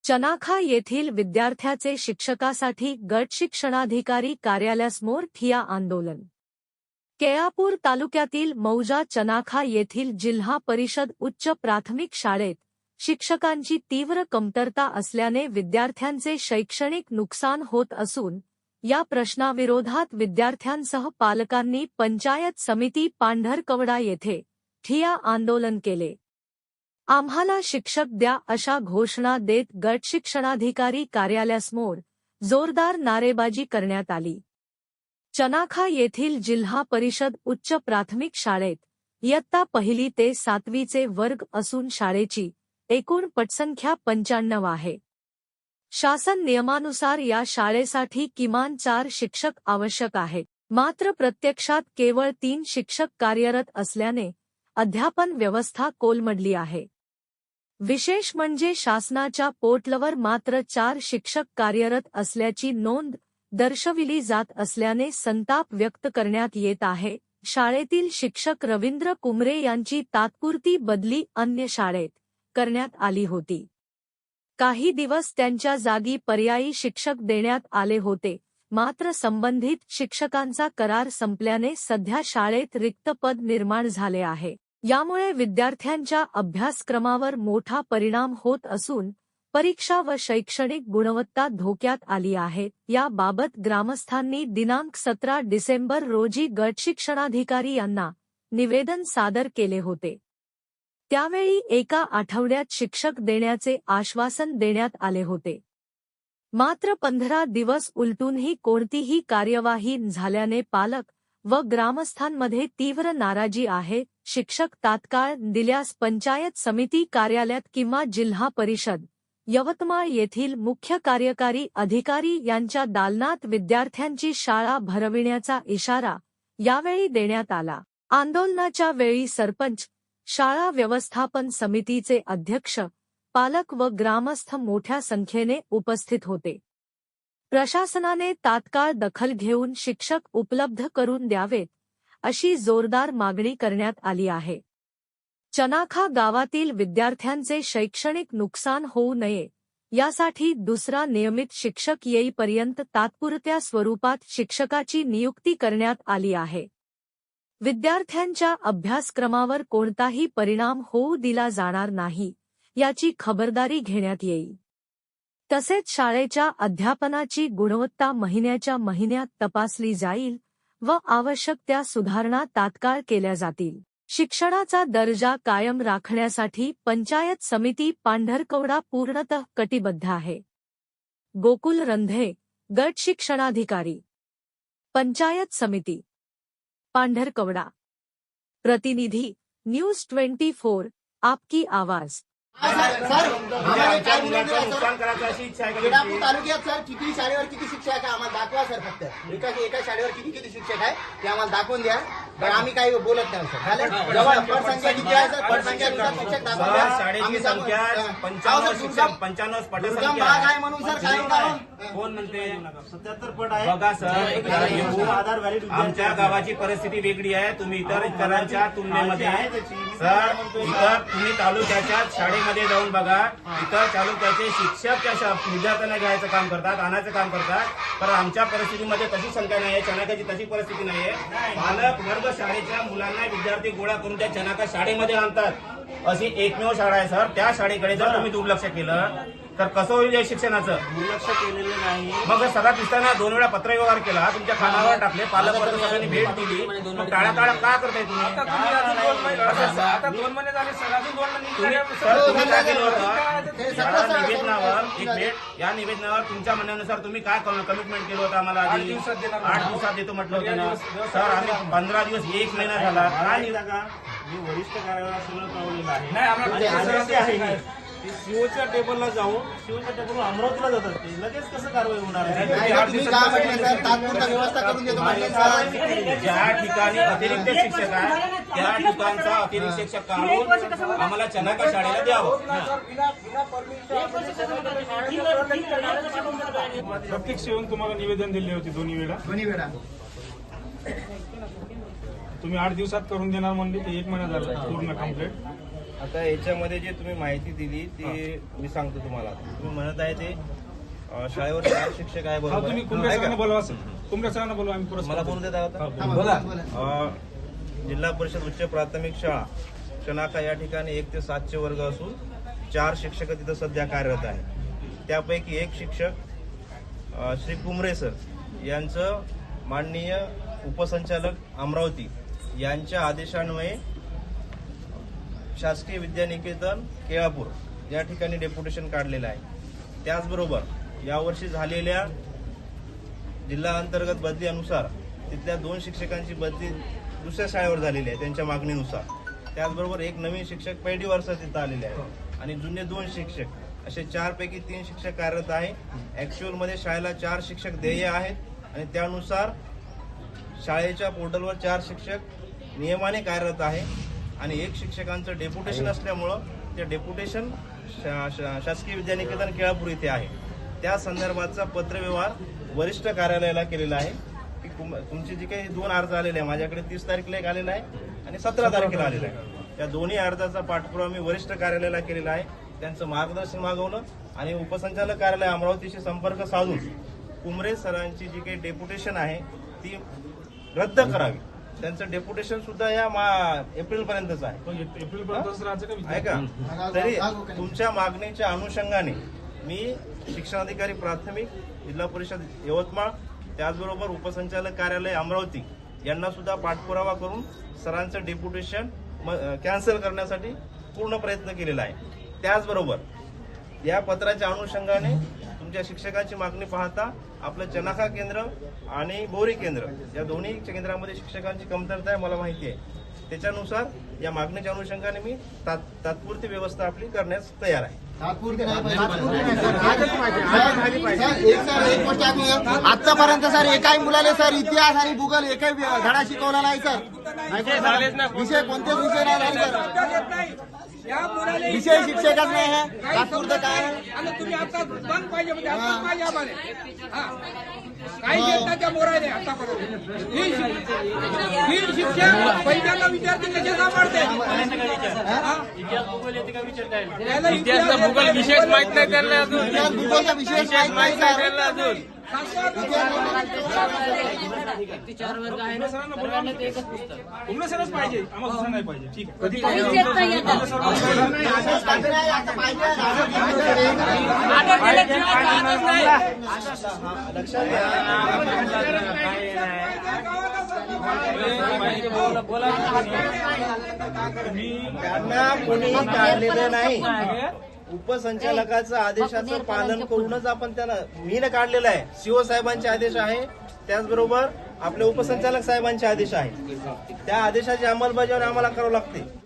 चनाखा येथील विद्यार्थ्याचे शिक्षकासाठी गट शिक्षणाधिकारी कार्यालयासमोर ठिय्या आंदोलन। केळापूर तालुक्यातील मौजा चनाखा येथील जिल्हा परिषद उच्च प्राथमिक शाळेत शिक्षकांची तीव्र कमतरता असल्याने विद्यार्थ्यांचे शैक्षणिक नुकसान होत असून या प्रश्नाविरोधात विद्यार्थ्यांसह पालकांनी पंचायत समिती पांढरकवडा येथे ठिय्या आंदोलन केले। आम्हाला शिक्षक द्या अशा घोषणा देत गट शिक्षणाधिकारी कार्यालयासमोर जोरदार नारेबाजी करण्यात आली। चनाखा येथील जिल्हा परिषद उच्च प्राथमिक शाळेत इयत्ता 1 ते 7वीचे वर्ग असून शाळेची एकूण पटसंख्या 95 आहे। शासन नियमानुसार या शाळेसाठी किमान 4 शिक्षक आवश्यक आहेत, मात्र प्रत्यक्षात केवळ 3 शिक्षक कार्यरत असल्याने अध्यापन व्यवस्था कोलमडली आहे। विशेष म्हणजे शासनाच्या पोर्टलवर मात्र 4 शिक्षक कार्यरत असल्याची नोंद दर्शविली जात असल्याने संताप व्यक्त करण्यात येत आहे। शाळेतील शिक्षक रवींद्र कुमरे यांची तात्पुरती बदली अन्य शाळेत करण्यात आली होती। काही दिवस त्यांच्या जागी पर्यायी शिक्षक देण्यात आले होते, मात्र संबंधित शिक्षकांचा करार संपल्याने सध्या शाळेत रिक्त पद निर्माण झाले आहे। यामुळे विद्यार्थ्यांच्या अभ्यासक्रमावर मोठा परिणाम होत असून परीक्षा व शैक्षणिक गुणवत्ता धोक्यात आली आहे। याबाबत ग्रामस्थांनी दिनांक 17 डिसेंबर रोजी गट शिक्षणाधिकारी यांना निवेदन सादर केले होते। त्यावेळी एका आठवड्यात शिक्षक देण्याचे आश्वासन देण्यात आले होते, मात्र 15 दिवस उलटूनही कोणतीही कार्यवाही झाल्याने पालक व ग्रामस्थांमध्ये तीव्र नाराजी आहे। शिक्षक तात्काळ दिल्यास पंचायत समिती कार्यालयात किंवा जिल्हा परिषद यवतमाळ येथील मुख्य कार्यकारी अधिकारी यांच्या दालनात विद्यार्थ्यांची शाळा भरविण्याचा इशारा यावेळी देण्यात आला। आंदोलनाच्या वेळी सरपंच, शाळा व्यवस्थापन समितीचे अध्यक्ष, पालक व ग्रामस्थ मोठ्या संख्येने उपस्थित होते। प्रशासनाने तात्काळ दखल घेऊन शिक्षक उपलब्ध करून द्यावेत अशी जोरदार मागणी करण्यात आली आहे। चनाखा गावातील विद्यार्थ्यांचे शैक्षणिक नुकसान होऊ नये यासाठी दुसरा नियमित शिक्षक येईपर्यंत तात्पुरत्या स्वरूपात शिक्षकाची नियुक्ती करण्यात आली आहे। विद्यार्थ्यांच्या अभ्यासक्रमावर कोणताही परिणाम होऊ दिला जाणार नाही याची खबरदारी घेण्यात येईल। तसेच शाळेच्या अध्यापनाची गुणवत्ता महिन्याच्या महिन्यात तपासली जाईल व आवश्यक त्या सुधारणा तात्काळ केल्या जातील। शिक्षणाचा दर्जा कायम राखण्यासाठी पंचायत समिती पांढरकवडा पूर्णतः कटिबद्ध आहे। गोकुल रंधे, गट शिक्षणाधिकारी, पंचायत समिती पांढरकवडा। प्रतिनिधी, न्यूज 24, आपकी आवाज। केळापूर तालुक्यात सर किती शाळेवर किती शिक्षक आहे आम्हाला दाखवा सर। फक्त एका शाळेवर किती शिक्षक आहे ते आम्हाला दाखवून द्या। पण आम्ही काही बोलत नाही सर। जवळ पटसंख्या किती आहे सर? पटसंख्येनुसार शिक्षक दाखवून द्या। शाळेची संख्या 95 शिक्षक 95 पटसंख्या आहे म्हणून सर काय कोण म्हणते 77 पट आहे? बघा सर, आमच्या गावाची परिस्थिती वेगळी आहे। तुम्ही इतरांच्या तुलनेमध्ये सर इतर तुम्ही तालुक्याच्या शाळेमध्ये जाऊन बघा। इतर तालुक्याचे शिक्षक त्या विद्यार्थ्यांना घ्यायचं काम करतात, आणायचं काम करतात, पण आमच्या परिस्थितीमध्ये तशी संख्या नाही आहे। चनाकाची तशी परिस्थिती नाही आहे। पालक वर्ग शाळेच्या मुलांना विद्यार्थी गोळा करून त्या चनाका शाळेमध्ये आणतात अशी एकमेव शाळा आहे सर। त्या शाळेकडे जर तुम्ही दुर्लक्ष केलं तर कसं होईल या शिक्षणाचं? दुर्लक्ष केलेलं नाही। मग सगळ्यात दिसताना 2 वेळा पत्रव्यवहार केला, तुमच्या खानावर टाकले, पालक वर्ग सगळ्यांनी भेट दिली, मग टाळा का करताय तुम्ही? आता 2 महिने झाले सर, अजून 2 महिने तुम्ही काय केलं होतं? या निवेदनावर तुमच्या म्हणण्यानुसार तुम्ही काय कमिटमेंट केलं होतं आम्हाला? 8 दिवसात देतो म्हटलं होतं ना सर। आम्ही 15 दिवस 1 महिना झाला काय निघा का? मी वरिष्ठ कार्यालयाला सगळं कळवलेलं आहे। नाही आम्हाला सीओच्या टेबलला जाऊन सीओच्या टेबलवर अमरावतीला जातात, ते लगेच कसं कारवाई होणार आहे? तात्पुरता व्यवस्था करून देतो। ज्या ठिकाणी अतिरिक्त शिक्षक आहे त्या ठिकाणचा अतिरिक्त शिक्षक काढून आम्हाला चनाका शाळेला द्यावं। प्रत्यक्ष येऊन तुम्हाला निवेदन दिले होते दोन्ही वेळा। तुम्ही 8 दिवसात करून देणार म्हणले, ते 1 महिना झाला पूर्ण कंप्लीट। आता याच्यामध्ये जे तुम्ही माहिती दिली ती मी सांगतो तुम्हाला. तुम्ही म्हणत आहे ते शाळेवर 4 शिक्षक आहे बरोबर आहे? मला बोलू देत आहात? जिल्हा परिषद उच्च प्राथमिक शाळा चनाखा या ठिकाणी 1 ते 7चे वर्ग असून 4 शिक्षक तिथं सध्या कार्यरत आहे. त्यापैकी एक शिक्षक श्री कुमरे सर यांचं माननीय उपसंचालक अमरावती यांच्या आदेशान्वये शासकीय विद्यानिकेतन केळापूर या ठिकाणी डेप्युटेशन काढलेलं आहे. त्याचबरोबर यावर्षी झालेल्या जिल्हा अंतर्गत बदली अनुसार तिथल्या 2 शिक्षकांची बदली दुसऱ्या शाळेवर झालेली आहे त्यांच्या मागणीनुसार. त्याचबरोबर एक नवीन शिक्षक पहिली वर्षात तिथं आलेले आहे आणि जुने 2 शिक्षक असे 4 पैकी 3 शिक्षक कार्यरत आहे. ऍक्च्युअल मध्ये शाळेला 4 शिक्षक देय आहेत आणि त्यानुसार शाळेच्या पोर्टलवर 4 शिक्षक नियमाने कार्यरत आहे आणि 1 शिक्षकांचं डेप्युटेशन असल्यामुळं ते डेप्युटेशन शासकीय विद्यानिकेतन केळापूर इथे आहे. त्या संदर्भाचा पत्रव्यवहार वरिष्ठ कार्यालयाला केलेला आहे की तुमचे जे काही 2 अर्ज आलेले आहे, माझ्याकडे 30 तारखेला एक आलेला आहे आणि 17 तारखेला आलेला आहे. त्या दोन्ही अर्जाचा पाठपुरावा मी वरिष्ठ कार्यालयाला केलेला आहे. त्यांचं मार्गदर्शन मागवलं आणि उपसंचालक कार्यालय अमरावतीशी संपर्क साधून कुमरे सरांची जी काही डेप्युटेशन आहे ती रद्द करावी. त्यांचं डेप्युटेशन सुद्धा या एप्रिल पर्यंतच आहे. ऐका, तरी तुमच्या मागणीच्या अनुषंगाने मी शिक्षणाधिकारी प्राथमिक जिल्हा परिषद यवतमाळ त्याचबरोबर उपसंचालक कार्यालय अमरावती यांना सुद्धा पाठपुरावा करून सरांचं डेप्युटेशन कॅन्सल करण्यासाठी पूर्ण प्रयत्न केलेला आहे. त्याचबरोबर या पत्राच्या अनुषंगाने तुमच्या शिक्षकाची मागणी पाहता आपलं चनाखा केंद्र आणि बोरी केंद्र या दोन्ही केंद्रामध्ये शिक्षकांची कमतरता आहे मला माहिती आहे. त्याच्यानुसार या मागणीच्या अनुषंगाने मी तात्पुरती व्यवस्था आपली करण्यास तयार आहे. आतापर्यंत सर एकाही मुलाले सर इतिहास आणि भूगोल एकही धडा शिकवला नाही सर. विषय कोणतेच विषय नाही झाले सर. विषय शिक्षकच नाही आहे. तात्पुरतं काय आहे? तुम्ही आता बंद पाहिजे म्हणजे आता पाहिजे आम्हाला काही घेतला त्या मोराने आतापर्यंत ही शिक्षक पहिल्यांदा विद्यार्थी कसे सांभाळते इतिहास भूगोल विशेष माहित नाही त्यांना अजून. इतिहास भूगोलचा विषय माहित नाही सर. अजून कुमरे पाहिजे आम्हाला दुसरं नाही पाहिजे. ठीक आहे. लक्षात त्यांना कोणीही काढलेलं नाही. उपसंचालकाचं आदेशाचं पालन करूनच आपण त्याला मी न काढलेलं आहे. सीओ साहेबांचे आदेश आहे त्याचबरोबर आपले उपसंचालक साहेबांचे आदेश आहे. त्या आदेशाची अंमलबजावणी आम्हाला करावं लागते.